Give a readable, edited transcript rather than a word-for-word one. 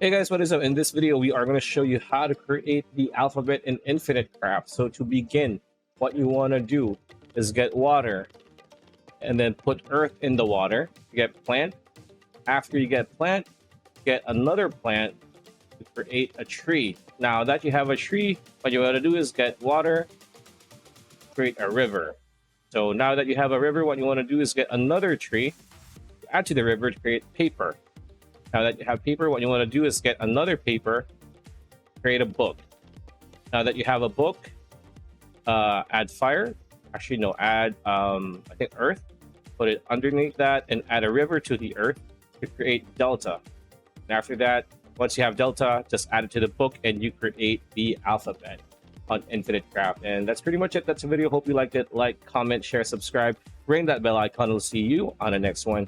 Hey guys, what is up? In this video, we are going to show you how to create the alphabet in Infinite Craft. So to begin, what you want to do is get water and then put earth in the water. You get plant. After you get plant, get another plant to create a tree. Now that you have a tree, what you want to do is get water, create a river. So now that you have a river, what you want to do is get another tree, add to the river to create paper. Now that you have paper, what you want to do is get another paper, create a book. Now that you have a book, add fire. Actually, no, add, I think, earth. Put it underneath that and add a river to the earth to create delta. And after that, once you have delta, just add it to the book and you create the alphabet on Infinite Craft. And that's pretty much it. That's the video. Hope you liked it. Like, comment, share, subscribe. Ring that bell icon. We'll see you on the next one.